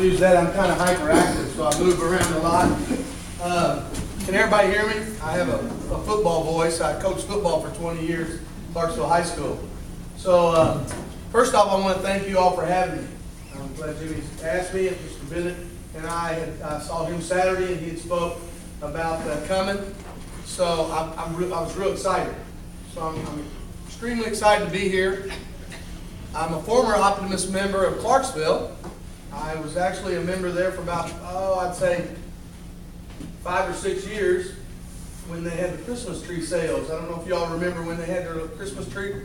excuse that. I'm kind of hyperactive, so I move around a lot. Can everybody hear me? I have a football voice. I coached football for 20 years at Clarksville High School. So first off, I want to thank you all for having me. I'm glad Jimmy asked me. Mr. Bennett and I saw him Saturday, and he had spoke about coming. So I was real excited. So I'm extremely excited to be here. I'm a former Optimist member of Clarksville. I was actually a member there for about, I'd say 5 or 6 years when they had the Christmas tree sales. I don't know if y'all remember when they had their Christmas tree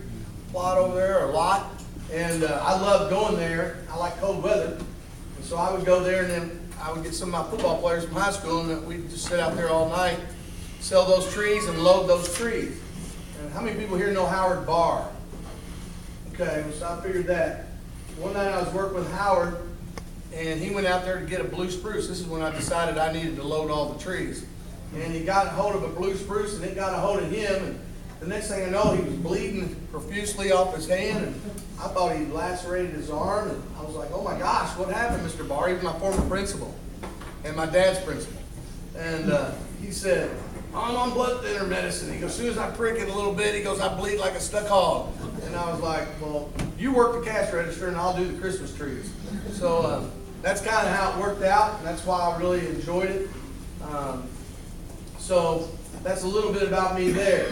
plot over there, or lot. And I loved going there. I like cold weather. And so I would go there, and then I would get some of my football players from high school, and we'd just sit out there all night, sell those trees and load those trees. And how many people here know Howard Barr? Okay, so I figured that. One night I was working with Howard, and he went out there to get a blue spruce. This is when I decided I needed to load all the trees. And he got a hold of a blue spruce, and it got a hold of him. And the next thing I know, he was bleeding profusely off his hand, and I thought he lacerated his arm. And I was like, oh my gosh, what happened, Mr. Barr? He was my former principal and my dad's principal. And he said, I'm on blood thinner medicine. He goes, as soon as I prick it a little bit, he goes, I bleed like a stuck hog. And I was like, well, you work the cash register, and I'll do the Christmas trees. So that's kind of how it worked out, and that's why I really enjoyed it. So that's a little bit about me there.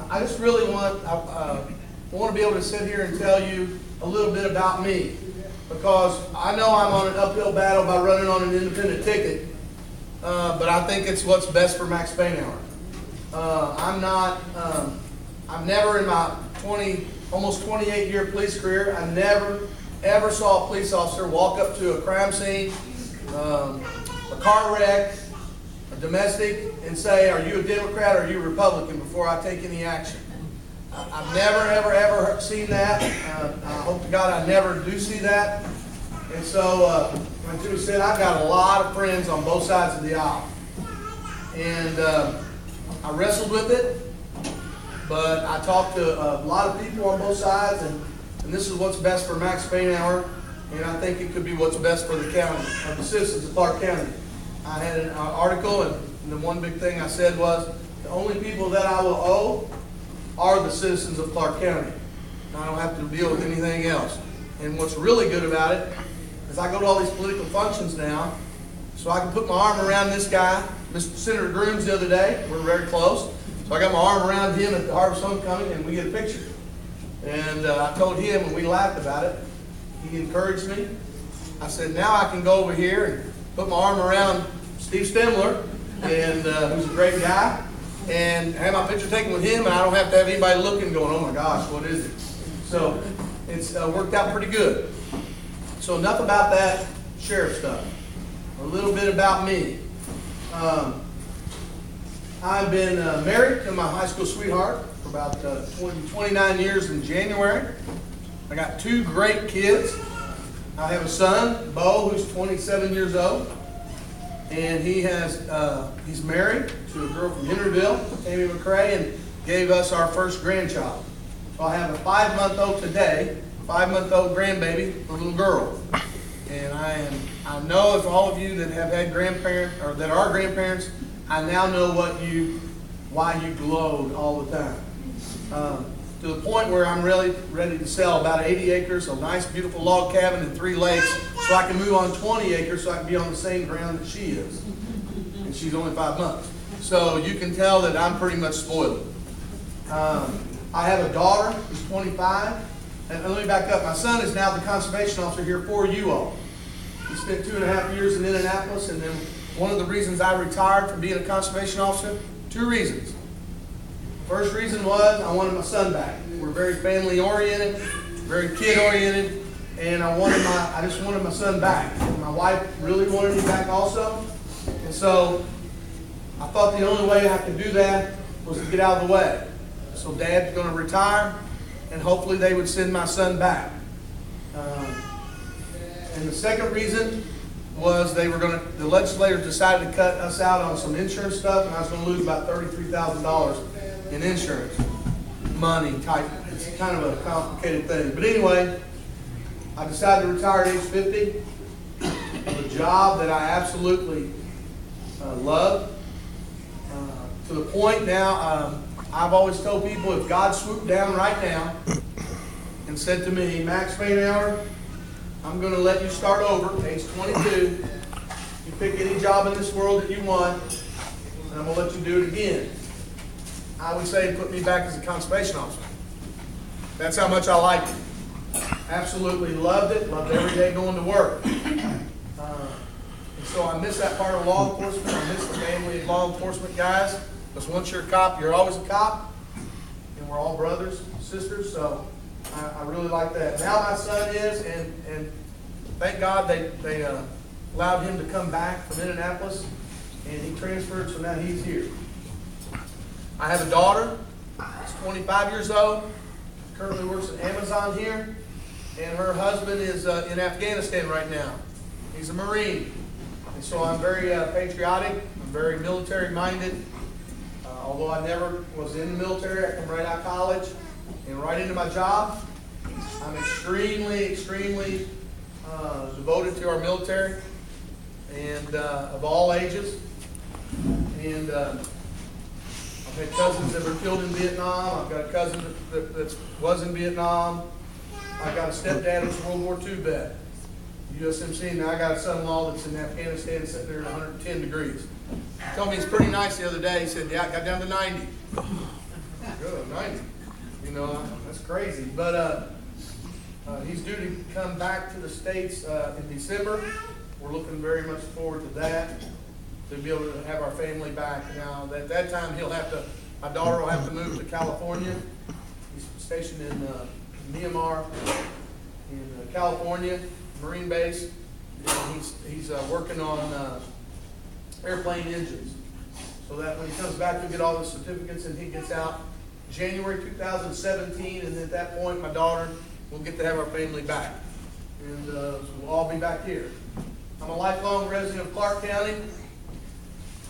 I just really want to be able to sit here and tell you a little bit about me, because I know I'm on an uphill battle by running on an independent ticket, but I think it's what's best for Max Spainhour. I've never in my almost 28-year police career, I never ever saw a police officer walk up to a crime scene, a car wreck, a domestic, and say, are you a Democrat or are you a Republican, before I take any action. I've never, ever, ever seen that. I hope to God I never do see that. And so, like Jimmy said, I've got a lot of friends on both sides of the aisle. And I wrestled with it, but I talked to a lot of people on both sides, and this is what's best for Max Spainhour, and I think it could be what's best for the county, or the citizens of Clark County. I had an article, and the one big thing I said was, the only people that I will owe are the citizens of Clark County. I don't have to deal with anything else. And what's really good about it is I go to all these political functions now, so I can put my arm around this guy, Mr. Senator Grooms, the other day. We're very close. So I got my arm around him at the Harvest Homecoming, and we get a picture. And I told him, and we laughed about it. He encouraged me. I said, now I can go over here and put my arm around Steve Stemler, and who's a great guy, and have my picture taken with him, and I don't have to have anybody looking going, oh my gosh, what is it? So it's worked out pretty good. So enough about that sheriff stuff. A little bit about me. I've been married to my high school sweetheart for about 29 years in January. I got 2 great kids. I have a son, Bo, who's 27 years old. And he's married to a girl from Henryville, Amy McCrae, and gave us our first grandchild. So I have a 5-month-old today, 5-month-old grandbaby, a little girl. And I know if all of you that have had grandparents, or that are grandparents, I now know why you glowed all the time. To the point where I'm really ready to sell about 80 acres, a nice beautiful log cabin and 3 lakes, so I can move on 20 acres so I can be on the same ground that she is. And she's only 5 months. So you can tell that I'm pretty much spoiled. I have a daughter who's 25. And let me back up. My son is now the conservation officer here for you all. He spent 2.5 years in Indianapolis, and then one of the reasons I retired from being a conservation officer, 2 reasons. First reason was I wanted my son back. We're very family oriented, very kid oriented, and I just wanted my son back. And my wife really wanted me back also. And so I thought the only way I could do that was to get out of the way. So Dad's going to retire, and hopefully they would send my son back. And the second reason was the legislators decided to cut us out on some insurance stuff, and I was going to lose about $33,000 in insurance money type. It's kind of a complicated thing. But anyway, I decided to retire at age 50. job that I absolutely love. To the point now, I've always told people, if God swooped down right now and said to me, Max Spainhour, I'm going to let you start over, age 22. You pick any job in this world that you want, and I'm going to let you do it again. I would say put me back as a conservation officer. That's how much I liked it. Absolutely loved it. Loved every day going to work. And so I miss that part of law enforcement. I miss the family of law enforcement guys. Because once you're a cop, you're always a cop. And we're all brothers and sisters. So I really like that. Now my son is, and thank God they allowed him to come back from Indianapolis. And he transferred, so now he's here. I have a daughter. She's 25 years old. Currently works at Amazon here. And her husband is in Afghanistan right now. He's a Marine. And so I'm very patriotic. I'm very military-minded. Although I never was in the military, I come right out of college and right into my job. I'm extremely devoted to our military, and of all ages. And I've had cousins that were killed in Vietnam. I've got a cousin that was in Vietnam. I've got a stepdad that's a World War II vet, USMC. Now I got a son-in-law that's in Afghanistan sitting there at 110 degrees. He told me it's pretty nice the other day. He said, yeah, I got down to 90. Good, 90. You know, that's crazy. But he's due to come back to the States in December. We're looking very much forward to that, to be able to have our family back. Now, at that time, my daughter will have to move to California. He's stationed in Myanmar, in California, Marine base. And he's working on airplane engines. So that when he comes back, he'll get all the certificates, and he gets out January 2017. And at that point, my daughter will get to have our family back. And so we'll all be back here. I'm a lifelong resident of Clark County.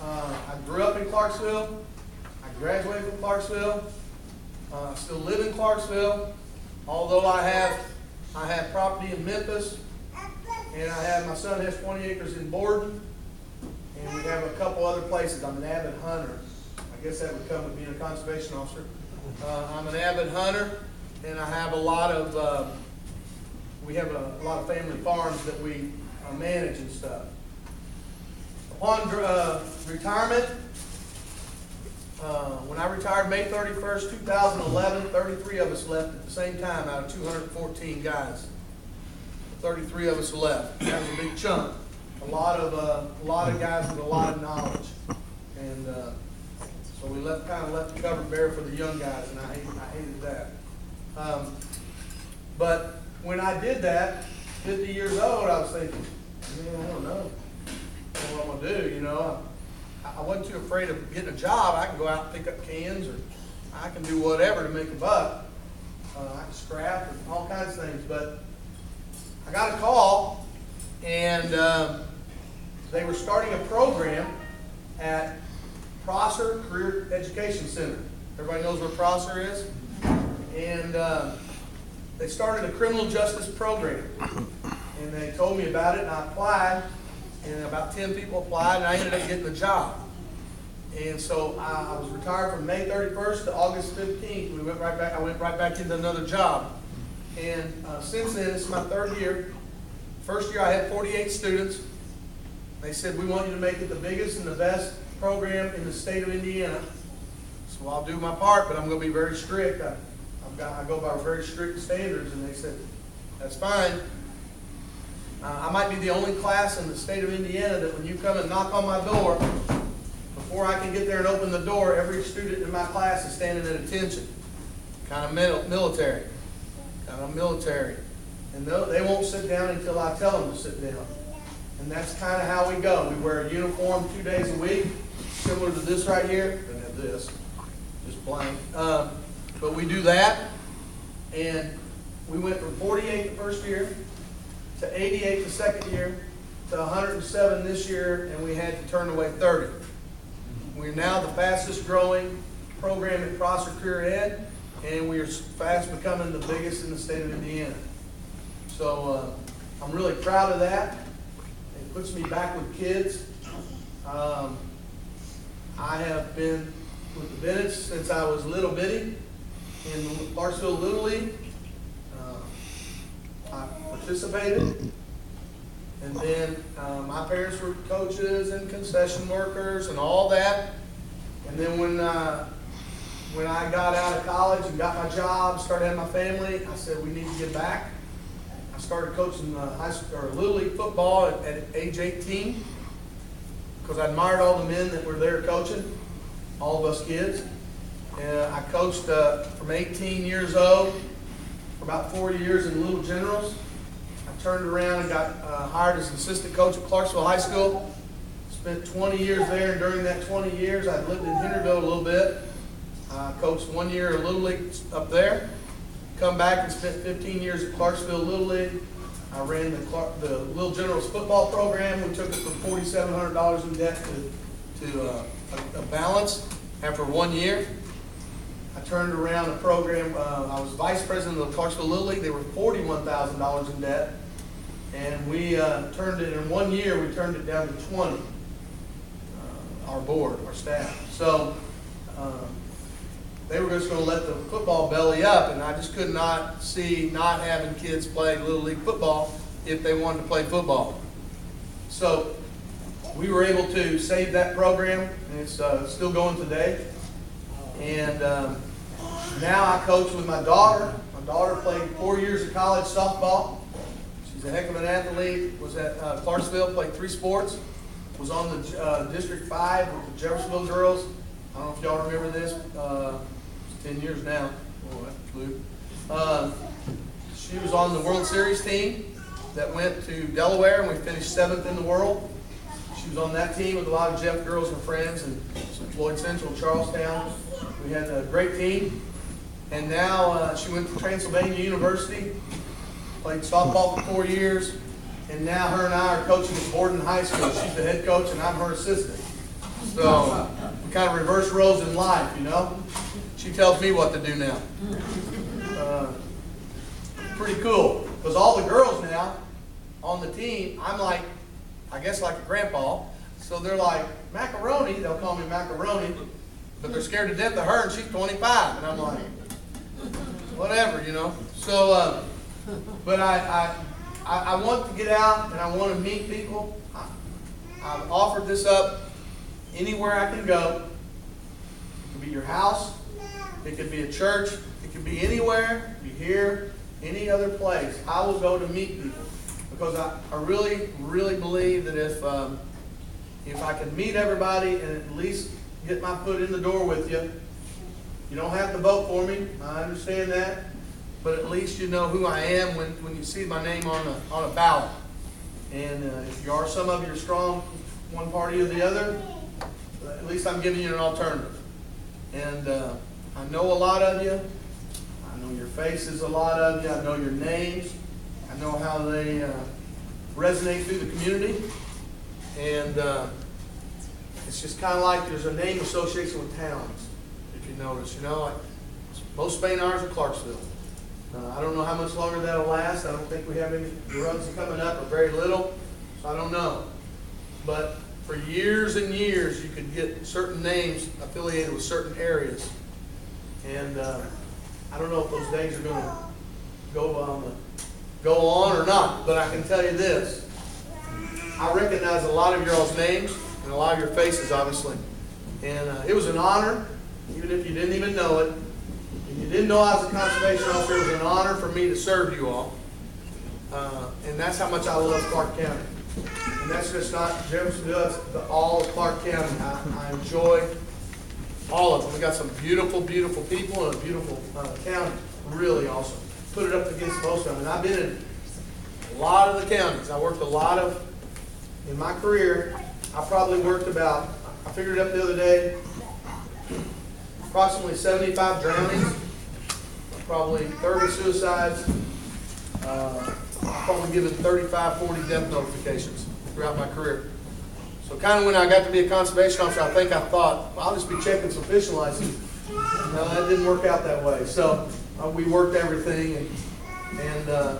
I grew up in Clarksville. I graduated from Clarksville. I still live in Clarksville, although I have property in Memphis, and my son has 20 acres in Borden, and we have a couple other places. I'm an avid hunter. I guess that would come with being a conservation officer. I'm an avid hunter, and I have a lot of family farms that we manage and stuff. Upon retirement, when I retired May 31st, 2011, 33 of us left at the same time out of 214 guys. 33 of us left. That was a big chunk. A lot of guys with a lot of knowledge, and so we kind of left the cover bare for the young guys, and I hated that. But when I did that, 50 years old, I was thinking, man, I don't know what I'm gonna do. You know, I wasn't too afraid of getting a job. I can go out and pick up cans, or I can do whatever to make a buck. I can scrap and all kinds of things. But I got a call, and they were starting a program at Prosser Career Education Center. Everybody knows where Prosser is? And they started a criminal justice program. And they told me about it, and I applied, and about 10 people applied, and I ended up getting the job. And so I was retired from May 31st to August 15th. I went right back into another job. And since then, this is my third year. First year I had 48 students. They said, we want you to make it the biggest and the best program in the state of Indiana. So I'll do my part, but I'm going to be very strict. I go by very strict standards, and they said, that's fine. I might be the only class in the state of Indiana that when you come and knock on my door, before I can get there and open the door, every student in my class is standing at attention. Kind of military. And they won't sit down until I tell them to sit down. And that's kind of how we go. We wear a uniform 2 days a week, similar to this right here. Doesn't have this, just blank. But we do that, and we went from 48 the first year to 88 the second year to 107 this year, and we had to turn away 30. We're now the fastest growing program at Prosser Career Ed, and we are fast becoming the biggest in the state of Indiana. So I'm really proud of that. They puts me back with kids. I have been with the Bennett's since I was little bitty in Clarksville Little League. I participated, and then my parents were coaches and concession workers and all that. And then when I got out of college and got my job, started having my family, I said we need to get back. I started coaching high school or Little League football at age 18 because I admired all the men that were there coaching, all of us kids. And I coached from 18 years old for about 4 years in Little Generals. I turned around and got hired as an assistant coach at Clarksville High School. Spent 20 years there, and during that 20 years, I lived in Henryville a little bit. I coached 1 year of Little League up there. Come back and spent 15 years at Clarksville Little League. I ran the Little Generals football program. We took it from $4,700 in debt to a balance after 1 year. I turned around the program. I was vice president of the Clarksville Little League. They were $41,000 in debt. And we turned it in 1 year, we turned it down to 20. Our board, our staff. So they were just going to let the football belly up, and I just could not see not having kids play Little League football if they wanted to play football. So we were able to save that program, and it's still going today. And now I coach with my daughter. My daughter played 4 years of college softball. She's a heck of an athlete. Was at Clarksville, played 3 sports. Was on the District 5 with the Jeffersonville girls. I don't know if y'all remember this. It's 10 years now. Oh, that flew. She was on the World Series team that went to Delaware, and we finished 7th in the world. She was on that team with a lot of Jeff girls and friends, and some Floyd Central, Charlestown. We had a great team. And now she went to Transylvania University, played softball for 4 years. And now her and I are coaching at Borden High School. She's the head coach and I'm her assistant. So we kind of reverse roles in life, you know. She tells me what to do now. Pretty cool. Because all the girls now on the team, I'm like, I guess like a grandpa. So they're like, Macaroni, they'll call me Macaroni. But they're scared to death of her and she's 25. And I'm like, whatever, you know. So, but I want to get out and I want to meet people. I've offered this up anywhere I can go. It could be your house. It could be a church. It could be anywhere. It could be here, any other place. I will go to meet people because I really, really believe that if I can meet everybody and at least get my foot in the door with you, you don't have to vote for me. I understand that. But at least you know who I am when you see my name on a ballot. And if you are, some of you are strong one party or the other, at least I'm giving you an alternative. And I know a lot of you. I know your faces, a lot of you. I know your names. I know how they resonate through the community. And it's just kind of like there's a name association with towns, if you notice. You know, like most Spainhours are Clarksville. I don't know how much longer that'll last. I don't think we have any runs coming up, or very little, so I don't know. But for years and years, you could get certain names affiliated with certain areas. And I don't know if those days are going to go on or not, but I can tell you this. I recognize a lot of your all's names and a lot of your faces, obviously. And it was an honor, even if you didn't even know it. You didn't know I was a conservation officer. It was an honor for me to serve you all. And that's how much I love Clark County. And that's just not Jeffersonville, that's all of Clark County. I enjoy all of them. We got some beautiful, beautiful people and a beautiful county. Really awesome. Put it up against most of them. And I've been in a lot of the counties. I worked a lot of, in my career, I probably worked about, I figured it up the other day, approximately 75 drownings, probably 30 suicides, probably given 35, 40 death notifications throughout my career. So kind of when I got to be a conservation officer, I thought, well, I'll just be checking some fishing licenses. No, that didn't work out that way. So we worked everything,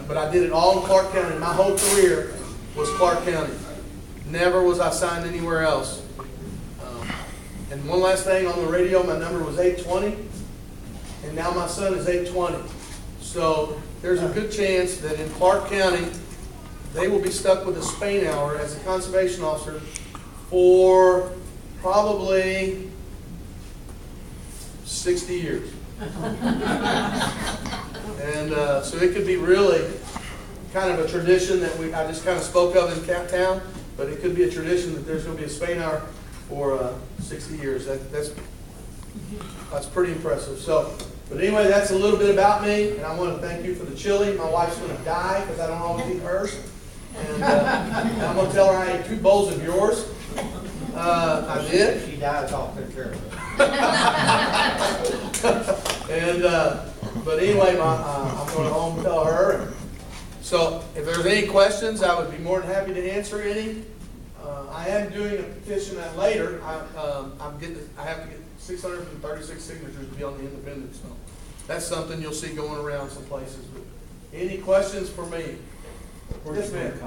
but I did it all in Clark County. My whole career was Clark County. Never was I signed anywhere else. And one last thing, on the radio, my number was 820, and now my son is 820. So there's a good chance that in Clark County, they will be stuck with a Spainhour as a conservation officer for probably 60 years. And so it could be really kind of a tradition that I just kind of spoke of in town, but it could be a tradition that there's going to be a Spainhour for 60 years. That's pretty impressive. So, but anyway, that's a little bit about me, and I want to thank you for the chili. My wife's going to die because I don't always eat hers, and I'm going to tell her I ate 2 bowls of yours. I did. She dies off the care of it. And but anyway, I'm going to home and tell her. So if there's any questions, I would be more than happy to answer any. I am doing a petition that later. I have to get 636 signatures to be on the independent. So that's something you'll see going around some places. But any questions for me? Yes, ma'am.